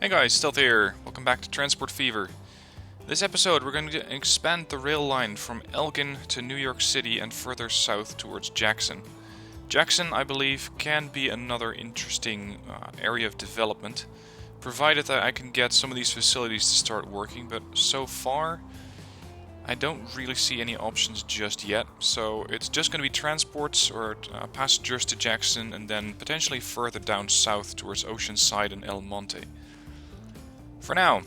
Hey guys, Stealth here. Welcome back to Transport Fever. This episode we're going to expand the rail line from Elgin to New York City and further south towards Jackson. Jackson, I believe, can be another interesting area of development, provided that I can get some of these facilities to start working, but so far I don't really see any options just yet, so it's just going to be transports or passengers to Jackson and then potentially further down south towards Oceanside and El Monte. For now,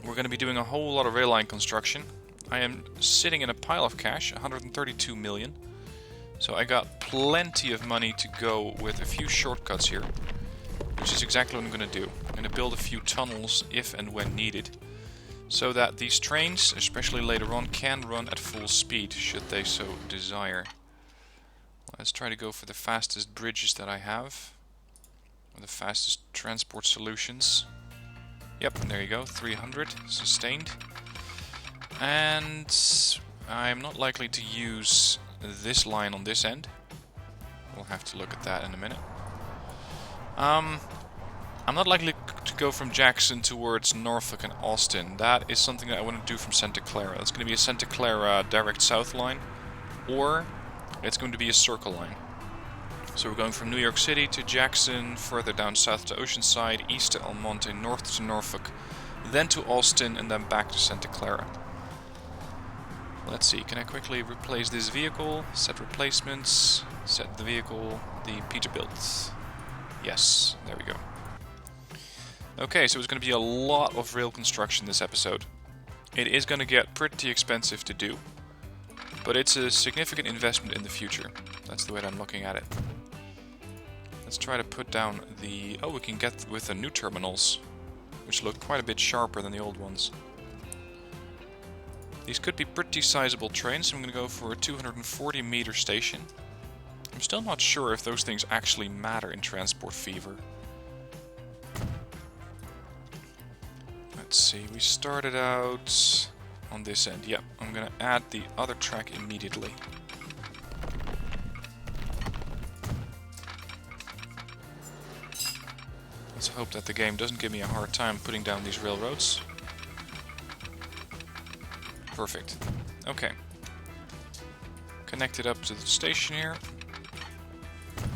we're going to be doing a whole lot of rail line construction. I am sitting in a pile of cash, 132 million. So I got plenty of money to go with a few shortcuts here, which is exactly what I'm going to do. I'm going to build a few tunnels if and when needed, so that these trains, especially later on, can run at full speed, should they so desire. Let's try to go for the fastest bridges that I have, or the fastest transport solutions. Yep, there you go, 300, sustained. And I'm not likely to use this line on this end. We'll have to look at that in a minute. I'm not likely to go from Jackson towards Norfolk and Austin. That is something that I want to do from Santa Clara. That's going to be a Santa Clara direct south line, or it's going to be a circle line. So we're going from New York City to Jackson, further down south to Oceanside, east to El Monte, north to Norfolk, then to Austin, and then back to Santa Clara. Let's see, can I quickly replace this vehicle? Set replacements, set the vehicle, the Peterbilt. Yes, there we go. Okay, so it's going to be a lot of rail construction this episode. It is going to get pretty expensive to do, but it's a significant investment in the future. That's the way that I'm looking at it. Let's try to put down the... Oh, we can get with the new terminals, which look quite a bit sharper than the old ones. These could be pretty sizable trains, so I'm going to go for a 240 meter station. I'm still not sure if those things actually matter in Transport Fever. Let's see, we started out on this end. Yep, I'm going to add the other track immediately. Let's hope that the game doesn't give me a hard time putting down these railroads. Perfect. Okay. Connect it up to the station here.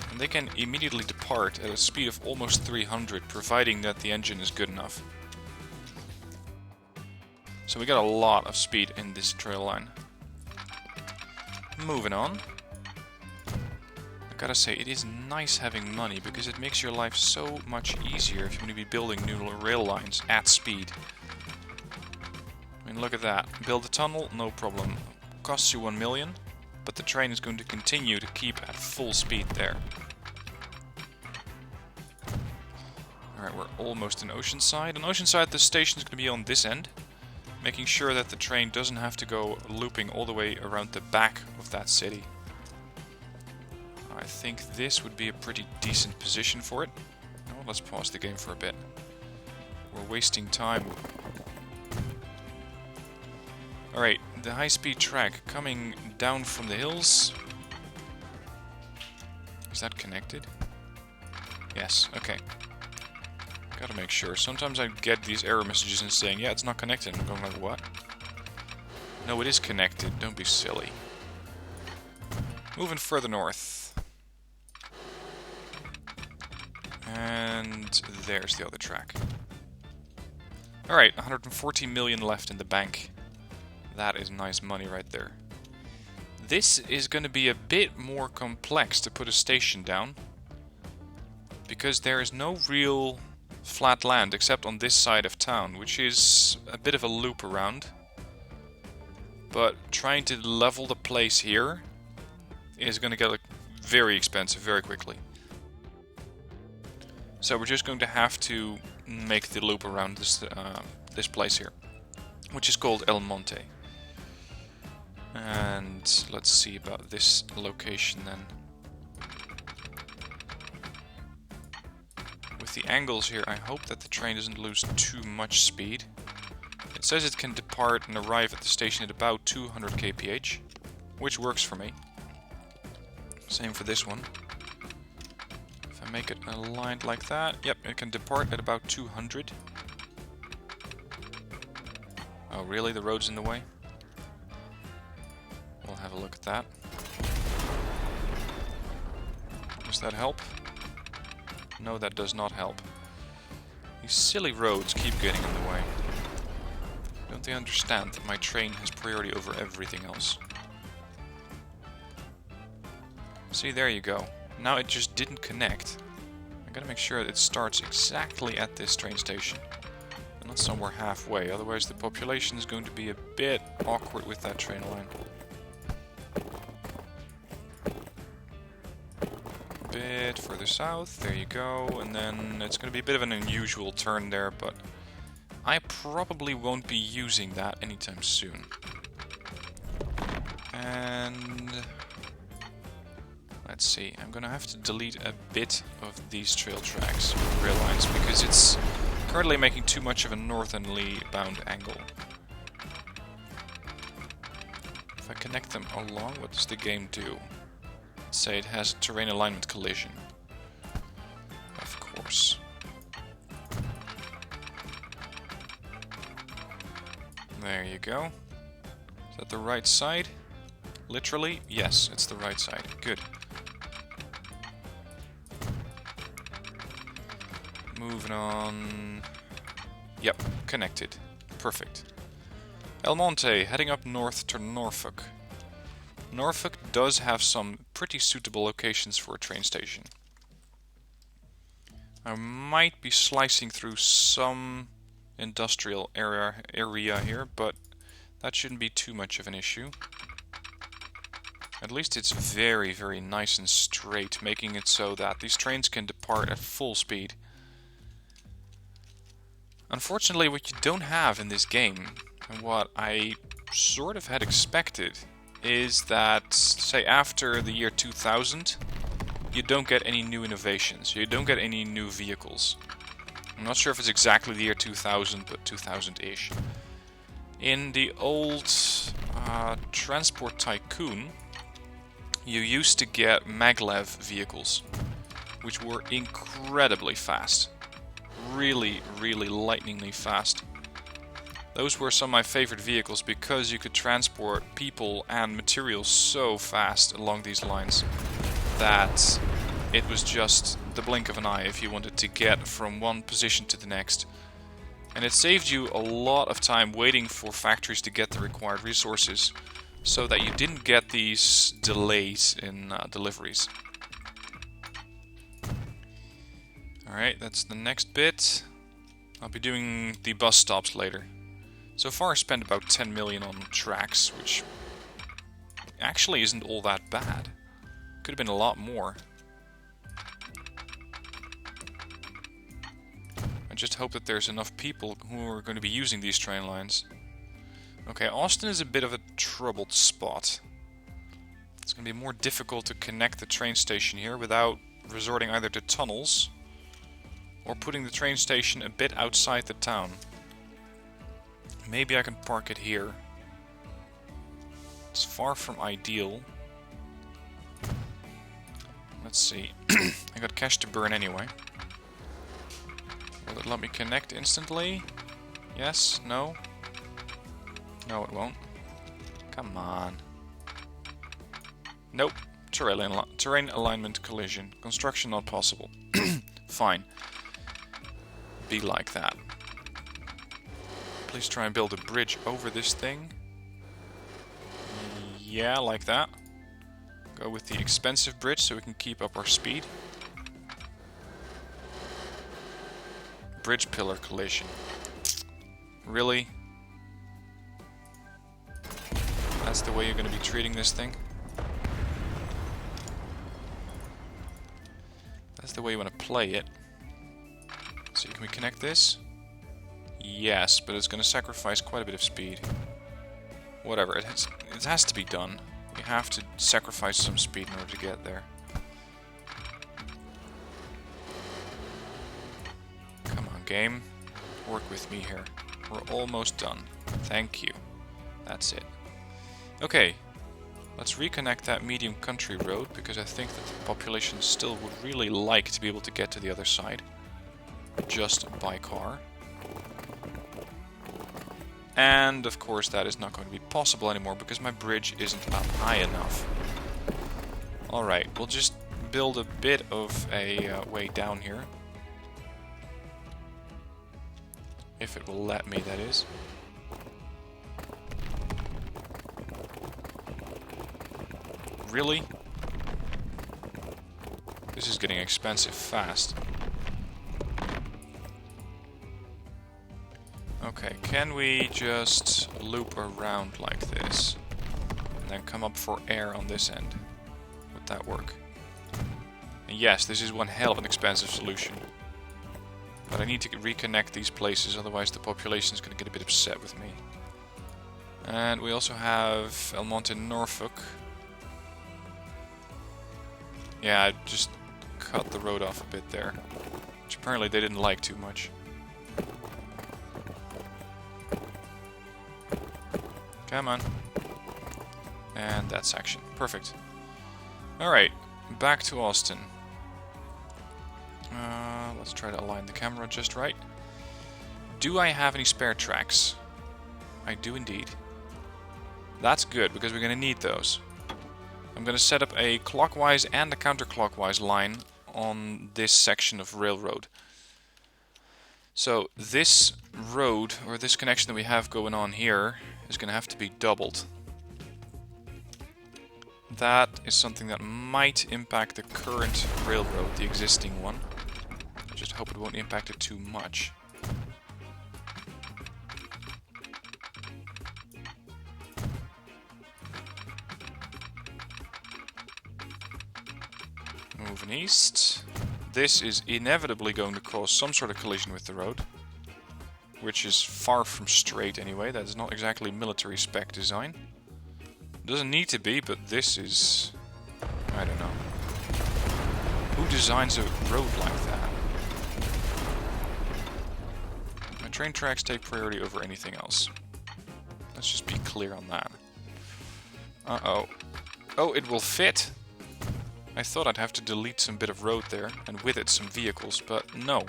And they can immediately depart at a speed of almost 300, providing that the engine is good enough. So we got a lot of speed in this trail line. Moving on. I gotta say, it is nice having money, because it makes your life so much easier if you're going to be building new rail lines at speed. I mean, look at that. Build a tunnel, no problem. Costs you 1 million, but the train is going to continue to keep at full speed there. Alright, we're almost in Oceanside. On Oceanside, the station is going to be on this end, making sure that the train doesn't have to go looping all the way around the back of that city. I think this would be a pretty decent position for it. Oh, let's pause the game for a bit. We're wasting time. Alright, the high-speed track coming down from the hills. Is that connected? Yes, okay. Gotta make sure. Sometimes I get these error messages and saying, yeah, it's not connected. I'm going like, what? No, it is connected. Don't be silly. Moving further north. And there's the other track. Alright, 140 million left in the bank. That is nice money right there. This is going to be a bit more complex to put a station down, because there is no real flat land except on this side of town, which is a bit of a loop around. But trying to level the place here is going to get very expensive very quickly. So we're just going to have to make the loop around this place here, which is called El Monte. And let's see about this location then. With the angles here, I hope that the train doesn't lose too much speed. It says it can depart and arrive at the station at about 200 kph, which works for me. Same for this one. If If I make it aligned like that, yep, it can depart at about 200. Oh, really? The road's in the way? We'll have a look at that. Does that help? No, that does not help. These silly roads keep getting in the way. Don't they understand that my train has priority over everything else? See, there you go. Now it just didn't connect. I gotta make sure that it starts exactly at this train station. And not somewhere halfway, otherwise the population is going to be a bit awkward with that train line. Bit further south, there you go, and then it's going to be a bit of an unusual turn there, but I probably won't be using that anytime soon. And let's see, I'm going to have to delete a bit of these trail tracks, rail lines, because it's currently making too much of a northerly bound angle. If I connect them along, what does the game do? Say it has terrain alignment collision. Of course. There you go. Is that the right side? Literally? Yes, it's the right side. Good. Moving on. Yep, connected. Perfect. El Monte, heading up north to Norfolk. Norfolk does have some pretty suitable locations for a train station. I might be slicing through some industrial area here, but that shouldn't be too much of an issue. At least it's very, very nice and straight, making it so that these trains can depart at full speed. Unfortunately, what you don't have in this game, and what I sort of had expected, is that, say, after the year 2000, you don't get any new innovations. You don't get any new vehicles. I'm not sure if it's exactly the year 2000, but 2000-ish. In the old Transport Tycoon, you used to get maglev vehicles, which were incredibly fast. Really, really lightningly fast. Those were some of my favorite vehicles because you could transport people and materials so fast along these lines that it was just the blink of an eye if you wanted to get from one position to the next. And it saved you a lot of time waiting for factories to get the required resources so that you didn't get these delays in deliveries. Alright, that's the next bit. I'll be doing the bus stops later. So far I spent about 10 million on tracks, which actually isn't all that bad. Could have been a lot more. I just hope that there's enough people who are going to be using these train lines. Okay, Austin is a bit of a troubled spot. It's going to be more difficult to connect the train station here without resorting either to tunnels or putting the train station a bit outside the town. Maybe I can park it here. It's far from ideal. Let's see. I got cash to burn anyway. Will it let me connect instantly? Yes? No? No, it won't. Come on. Nope. Terrain alignment collision. Construction not possible. Fine. Be like that. Please try and build a bridge over this thing. Yeah, like that. Go with the expensive bridge so we can keep up our speed. Bridge pillar collision. Really? That's the way you're going to be treating this thing? That's the way you want to play it. So can we connect this? Yes, but it's going to sacrifice quite a bit of speed. Whatever, it has to be done. You have to sacrifice some speed in order to get there. Come on, game. Work with me here. We're almost done. Thank you. That's it. Okay. Let's reconnect that medium country road, because I think that the population still would really like to be able to get to the other side. Just by car. And of course that is not going to be possible anymore because my bridge isn't up high enough. Alright, we'll just build a bit of a way down here. If it will let me, that is. Really? This is getting expensive fast. Okay, can we just loop around like this? And then come up for air on this end? Would that work? And yes, this is one hell of an expensive solution. But I need to reconnect these places, otherwise the population is going to get a bit upset with me. And we also have Elmont in Norfolk. Yeah, I just cut the road off a bit there, which apparently they didn't like too much. Come on. And that section. Perfect. Alright, back to Austin. Let's try to align the camera just right. Do I have any spare tracks? I do indeed. That's good, because we're going to need those. I'm going to set up a clockwise and a counterclockwise line on this section of railroad. So this road, or this connection that we have going on here, is going to have to be doubled. That is something that might impact the current railroad, the existing one. I just hope it won't impact it too much. Moving east. This is inevitably going to cause some sort of collision with the road, which is far from straight anyway. That is not exactly military spec design. Doesn't need to be, but this is... I don't know. Who designs a road like that? My train tracks take priority over anything else. Let's just be clear on that. Uh-oh. Oh, it will fit! I thought I'd have to delete some bit of road there, and with it some vehicles, but no.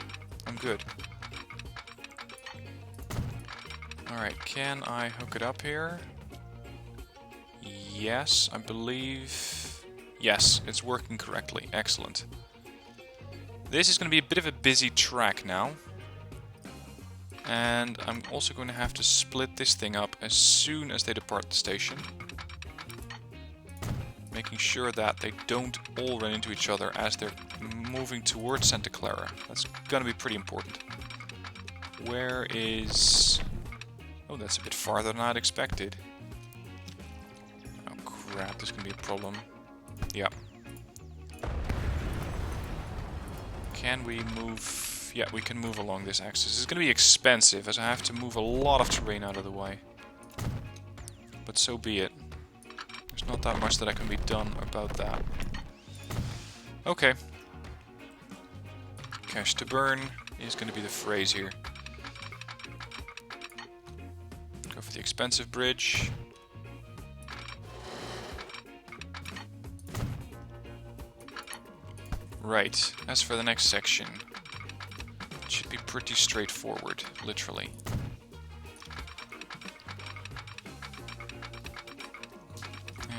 I'm good. Alright, can I hook it up here? Yes, I believe... Yes, it's working correctly. Excellent. This is going to be a bit of a busy track now. And I'm also going to have to split this thing up as soon as they depart the station. Making sure that they don't all run into each other as they're moving towards Santa Clara. That's going to be pretty important. Where is... Oh, that's a bit farther than I'd expected. Oh crap, this is going to be a problem. Yeah. Can we move... Yeah, we can move along this axis. It's going to be expensive, as I have to move a lot of terrain out of the way. But so be it. There's not that much that can be done about that. Okay. Cash to burn is going to be the phrase here. Go for the expensive bridge. Right, as for the next section, it should be pretty straightforward, literally.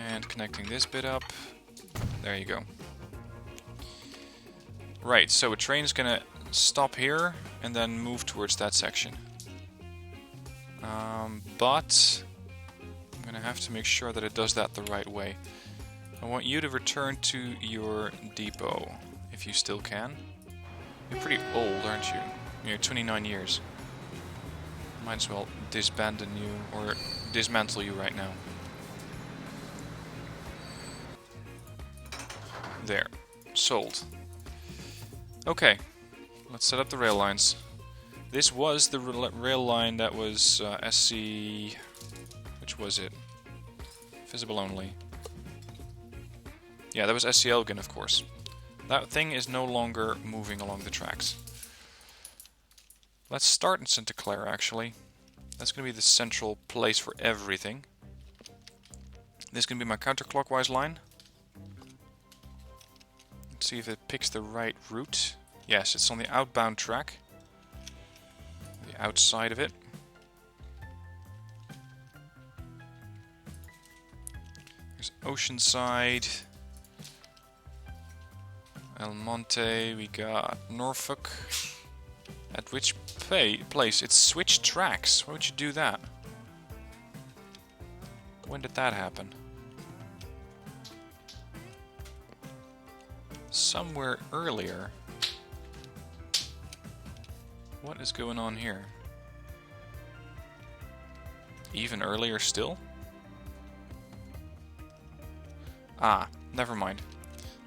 And connecting this bit up. There you go. Right, so a train's gonna stop here and then move towards that section. But I'm gonna have to make sure that it does that the right way. I want you to return to your depot, if you still can. You're pretty old, aren't you? You're 29 years. Might as well disbandon you, or dismantle you right now. There. Sold. Okay. Let's set up the rail lines. This was the rail line that was SC... Which was it? Visible only. Yeah, that was SC Elgin, of course. That thing is no longer moving along the tracks. Let's start in Santa Clara, actually. That's going to be the central place for everything. This is going to be my counterclockwise line. Let's see if it picks the right route. Yes, it's on the outbound track. The outside of it. There's Oceanside. El Monte, we got Norfolk. At which place? It's switched tracks. Why would you do that? When did that happen? Somewhere earlier. What is going on here? Even earlier still? Ah, never mind.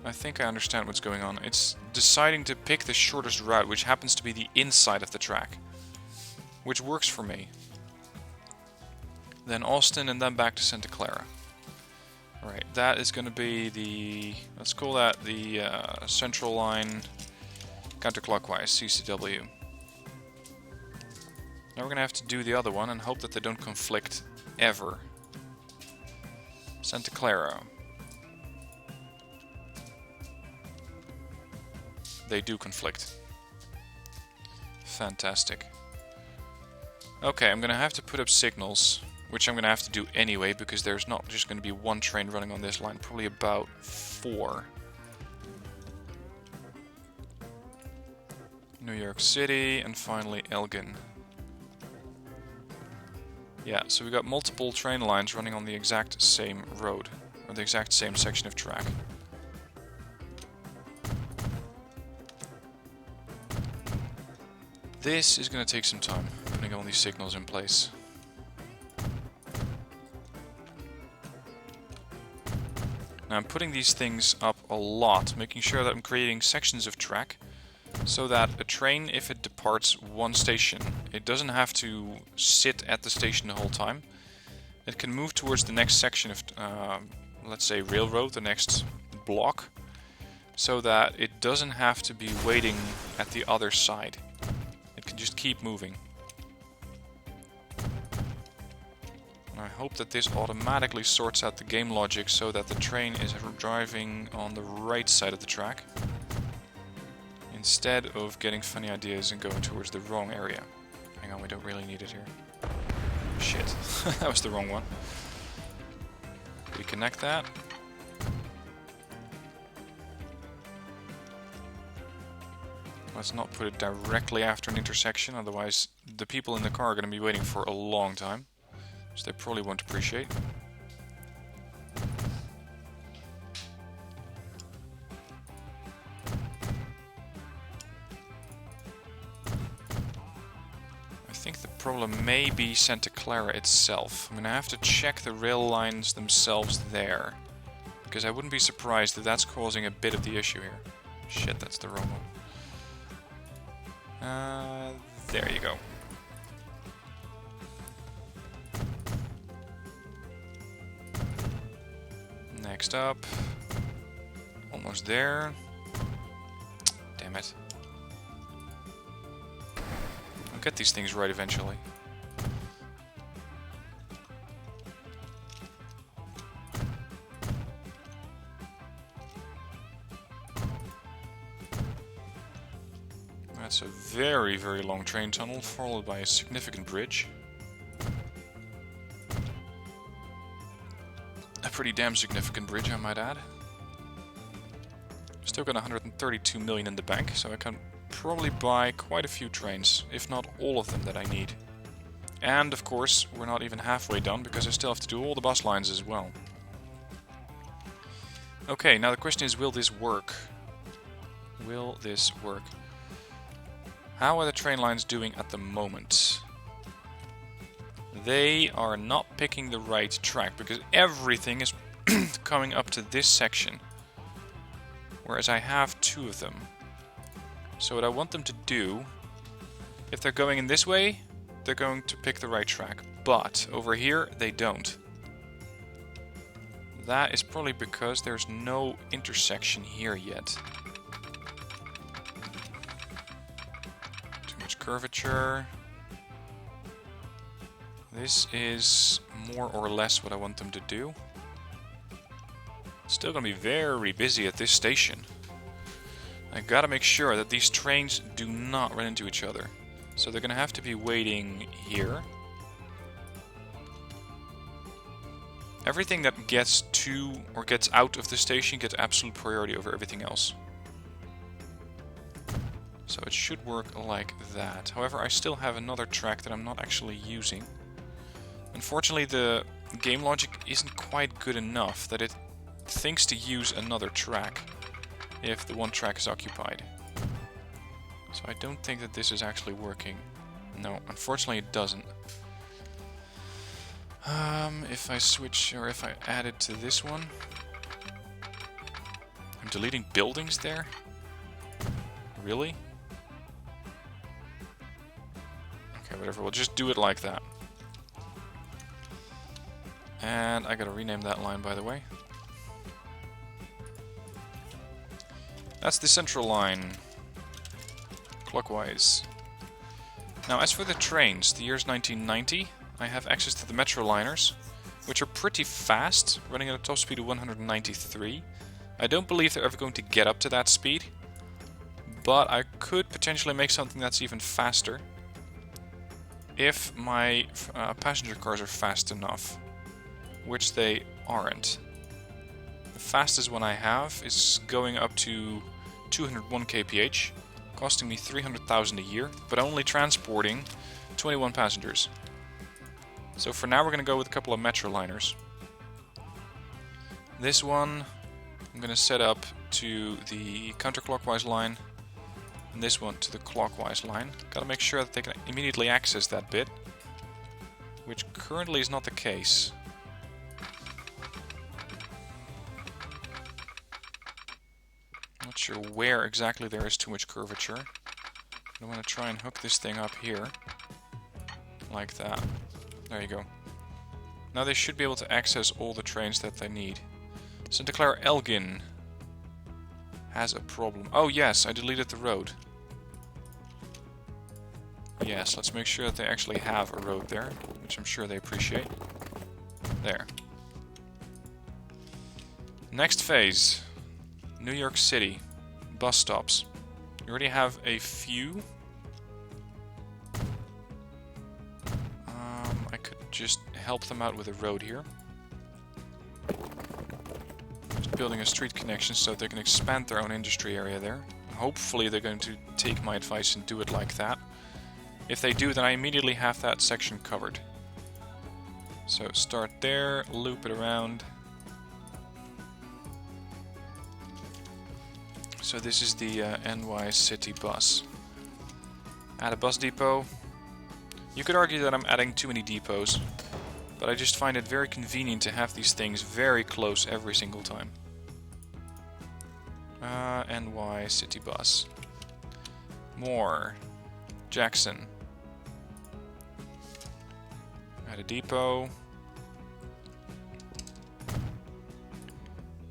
I think I understand what's going on. It's deciding to pick the shortest route, which happens to be the inside of the track. Which works for me. Then Austin and then back to Santa Clara. Alright, that is going to be the... let's call that the central line counterclockwise, CCW. Now we're going to have to do the other one and hope that they don't conflict ever. Santa Clara. They do conflict. Fantastic. Okay, I'm going to have to put up signals, which I'm going to have to do anyway, because there's not just going to be one train running on this line, probably about 4. New York City, and finally Elgin. Yeah, so we got multiple train lines running on the exact same road, or the exact same section of track. This is going to take some time, putting all these signals in place. Now I'm putting these things up a lot, making sure that I'm creating sections of track, so that a train, if it departs one station, it doesn't have to sit at the station the whole time. It can move towards the next section of, let's say, railroad, the next block, so that it doesn't have to be waiting at the other side. It can just keep moving. And I hope that this automatically sorts out the game logic so that the train is driving on the right side of the track, instead of getting funny ideas and going towards the wrong area. Hang on, we don't really need it here. Shit, that was the wrong one. Reconnect that. Let's not put it directly after an intersection, otherwise the people in the car are going to be waiting for a long time, which they probably won't appreciate. I think the problem may be Santa Clara itself. I'm going to have to check the rail lines themselves there, because I wouldn't be surprised if that's causing a bit of the issue here. Shit, that's the wrong one. There you go. Next up. Almost there. Damn it. I'll get these things right eventually. That's a very, very long train tunnel, followed by a significant bridge. A pretty damn significant bridge, I might add. Still got 132 million in the bank, so I can probably buy quite a few trains, if not all of them that I need. And, of course, we're not even halfway done, because I still have to do all the bus lines as well. Okay, now the question is, will this work? Will this work? How are the train lines doing at the moment? They are not picking the right track, because everything is coming up to this section, whereas I have 2 of them. So what I want them to do, if they're going in this way, they're going to pick the right track, but over here they don't. That is probably because there's no intersection here yet. Curvature. This is more or less what I want them to do. Still gonna be very busy at this station. I gotta make sure that these trains do not run into each other. So they're gonna have to be waiting here. Everything that gets to or gets out of the station gets absolute priority over everything else. So it should work like that. However, I still have another track that I'm not actually using. Unfortunately, the game logic isn't quite good enough that it thinks to use another track if the one track is occupied. So I don't think that this is actually working. No, unfortunately it doesn't. If I switch, or if I add it to this one... I'm deleting buildings there? Really? Okay, whatever, we'll just do it like that. And I gotta rename that line, by the way. That's the central line. Clockwise. Now, as for the trains, the year's 1990. I have access to the metro liners, which are pretty fast, running at a top speed of 193. I don't believe they're ever going to get up to that speed, but I could potentially make something that's even faster if my passenger cars are fast enough, which they aren't. The fastest one I have is going up to 201 kph, costing me 300,000 a year, but only transporting 21 passengers. So for now we're going to go with a couple of metro liners. This one I'm going to set up to the counterclockwise line, and this one to the clockwise line. Got to make sure that they can immediately access that bit, which currently is not the case. Not sure where exactly there is too much curvature. I want to try and hook this thing up here, like that. There you go. Now they should be able to access all the trains that they need. Santa Clara Elgin has a problem. Oh yes, I deleted the road. Yes, let's make sure that they actually have a road there, which I'm sure they appreciate. There. Next phase. New York City. Bus stops. You already have a few. Just help them out with a road here. Just building a street connection so they can expand their own industry area there. Hopefully they're going to take my advice and do it like that. If they do, then I immediately have that section covered. So start there, loop it around. So this is the NY City bus. Add a bus depot. You could argue that I'm adding too many depots, but I just find it very convenient to have these things very close every single time. NY City Bus. More. Jackson. Add a depot.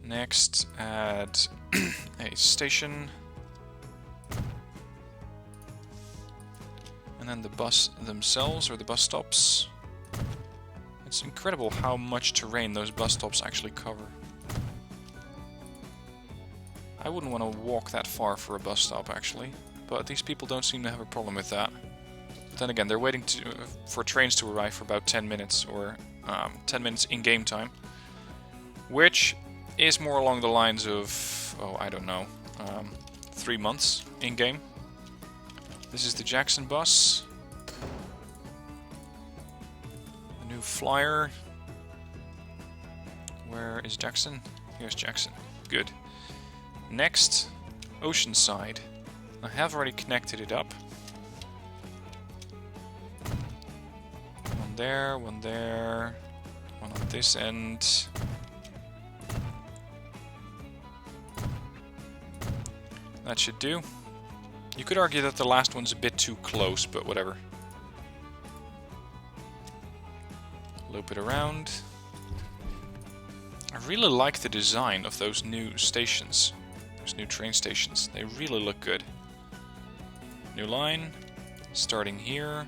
Next, add a station. And then the bus themselves, or the bus stops. It's incredible how much terrain those bus stops actually cover. I wouldn't want to walk that far for a bus stop, actually. But these people don't seem to have a problem with that. But then again, they're waiting for trains to arrive for about 10 minutes, or 10 minutes in-game time. Which is more along the lines of, oh, I don't know, 3 months in-game. This is the Jackson bus. The new flyer. Where is Jackson? Here's Jackson. Good. Next, Oceanside. I have already connected it up. One there, one there, one on this end. That should do. You could argue that the last one's a bit too close, but whatever. Loop it around. I really like the design of those new stations. Those new train stations. They really look good. New line. Starting here.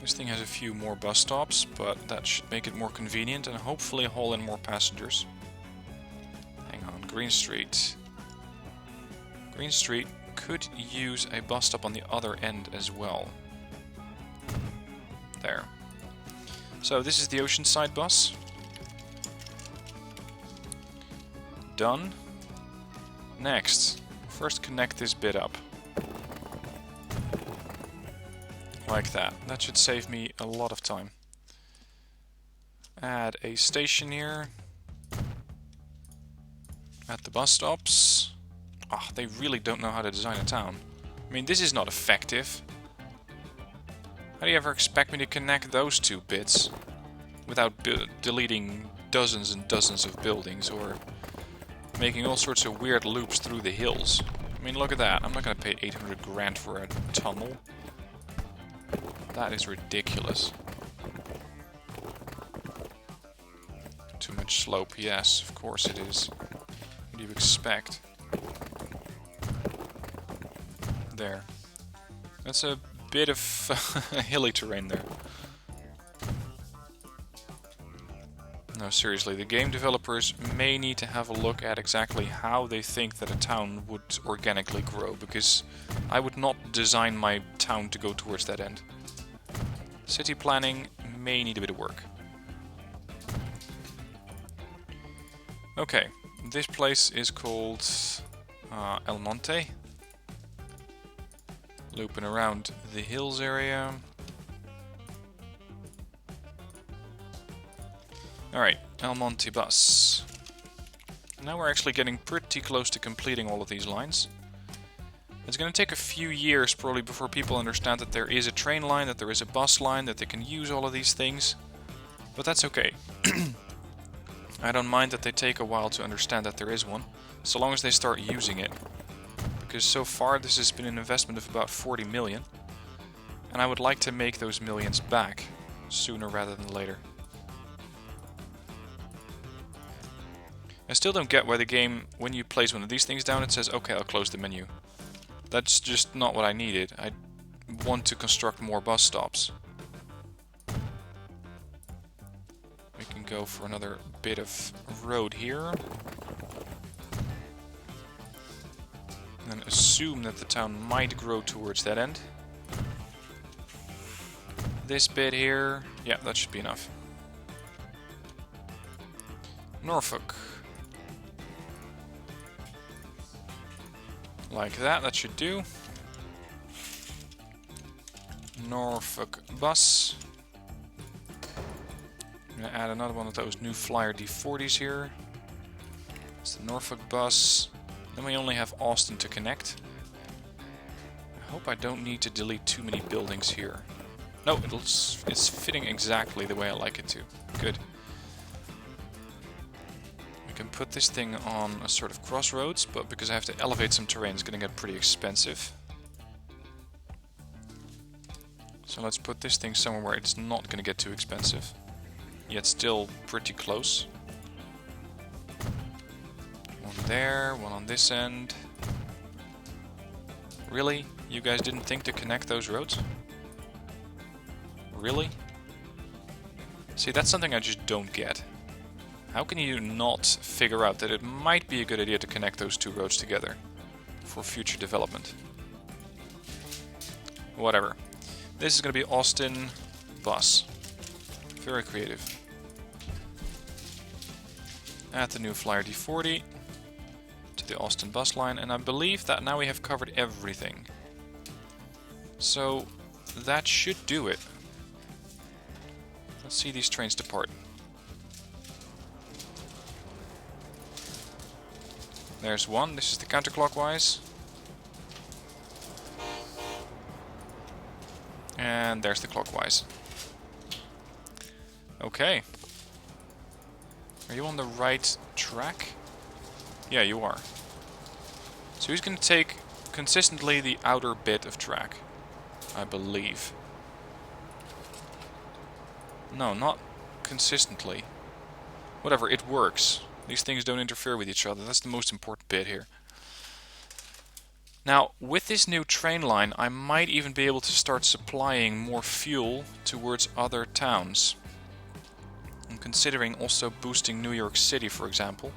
This thing has a few more bus stops, but that should make it more convenient and hopefully haul in more passengers. Hang on, Green Street. Green Street could use a bus stop on the other end as well. There. So this is the Oceanside bus. Done. Next, first connect this bit up. Like that. That should save me a lot of time. Add a station here. At the bus stops. Ah, they really don't know how to design a town. I mean, this is not effective. How do you ever expect me to connect those two bits without deleting dozens and dozens of buildings or making all sorts of weird loops through the hills? I mean, look at that. I'm not going to pay 800 grand for a tunnel. That is ridiculous. Too much slope, yes, of course it is. What do you expect? There. That's a bit of hilly terrain there. No, seriously, the game developers may need to have a look at exactly how they think that a town would organically grow, because I would not design my town to go towards that end. City planning may need a bit of work. Okay, this place is called El Monte. Looping around the hills area. Alright, El Monte bus. Now we're actually getting pretty close to completing all of these lines. It's going to take a few years probably before people understand that there is a train line, that there is a bus line, that they can use all of these things. But that's okay. I don't mind that they take a while to understand that there is one, so long as they start using it. Because so far this has been an investment of about 40 million. And I would like to make those millions back, sooner rather than later. I still don't get why the game, when you place one of these things down, it says, okay, I'll close the menu. That's just not what I needed. I want to construct more bus stops. We can go for another bit of road here. And assume that the town might grow towards that end. This bit here, yeah, that should be enough. Norfolk. Like that, that should do. Norfolk bus. I'm gonna add another one of those new Flyer D40s here. It's the Norfolk bus. Then we only have Austin to connect. I hope I don't need to delete too many buildings here. No, it's fitting exactly the way I like it to. Good. We can put this thing on a sort of crossroads, but because I have to elevate some terrain, it's going to get pretty expensive. So let's put this thing somewhere where it's not going to get too expensive. Yet still pretty close. One there, one on this end. Really? You guys didn't think to connect those roads? Really? See, that's something I just don't get. How can you not figure out that it might be a good idea to connect those two roads together for future development? Whatever. This is going to be Austin bus. Very creative. Add the new Flyer D40 to the Austin bus line, and I believe that now we have covered everything. So that should do it. Let's see these trains depart. There's one. This is the counterclockwise. And there's the clockwise. Okay. Are you on the right track? Yeah, you are. So he's going to take consistently the outer bit of track, I believe. No, not consistently. Whatever, it works. These things don't interfere with each other. That's the most important bit here. Now, with this new train line, I might even be able to start supplying more fuel towards other towns. I'm considering also boosting New York City, for example,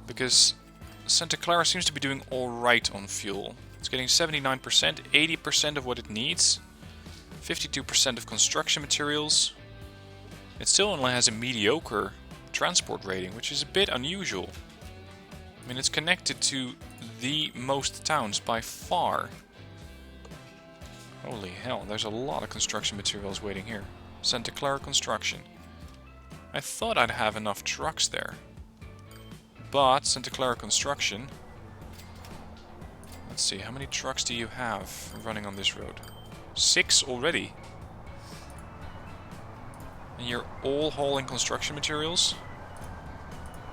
because Santa Clara seems to be doing alright on fuel. It's getting 79%, 80% of what it needs, 52% of construction materials. It still only has a mediocre transport rating, which is a bit unusual. I mean, it's connected to the most towns by far. Holy hell, there's a lot of construction materials waiting here. Santa Clara Construction. I thought I'd have enough trucks there. But Santa Clara Construction... Let's see, how many trucks do you have running on this road? 6 already. And you're all hauling construction materials?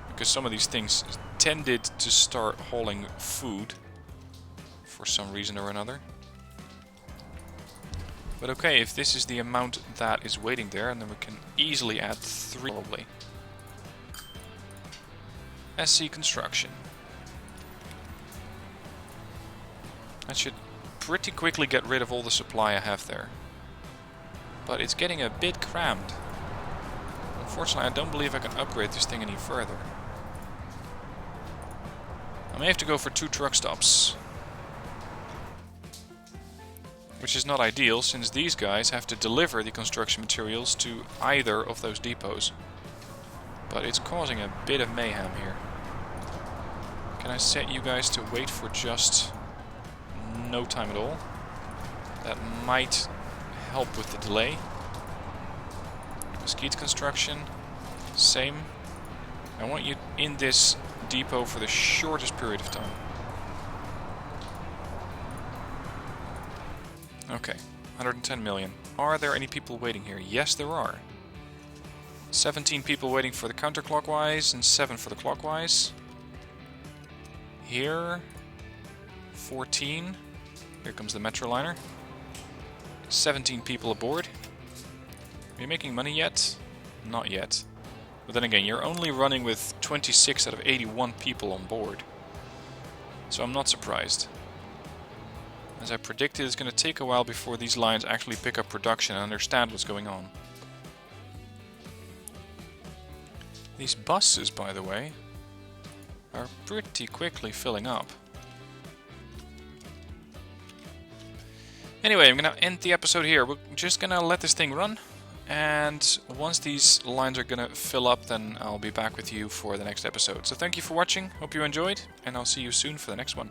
Because some of these things tended to start hauling food for some reason or another. But okay, if this is the amount that is waiting there, and then we can easily add 3 probably. SC Construction. That should pretty quickly get rid of all the supply I have there. But it's getting a bit crammed. Unfortunately, I don't believe I can upgrade this thing any further. I may have to go for 2 truck stops. Which is not ideal, since these guys have to deliver the construction materials to either of those depots. But it's causing a bit of mayhem here. Can I set you guys to wait for just no time at all? That might help with the delay. Mesquite Construction, same. I want you in this depot for the shortest period of time. Okay, 110 million. Are there any people waiting here? Yes, there are. 17 people waiting for the counterclockwise and 7 for the clockwise. Here, 14. Here comes the Metroliner. 17 people aboard. Are you making money yet? Not yet. But then again, you're only running with 26 out of 81 people on board. So I'm not surprised. As I predicted, it's going to take a while before these lines actually pick up production and understand what's going on. These buses, by the way, are pretty quickly filling up. Anyway, I'm going to end the episode here. We're just going to let this thing run. And once these lines are going to fill up, then I'll be back with you for the next episode. So thank you for watching. Hope you enjoyed. And I'll see you soon for the next one.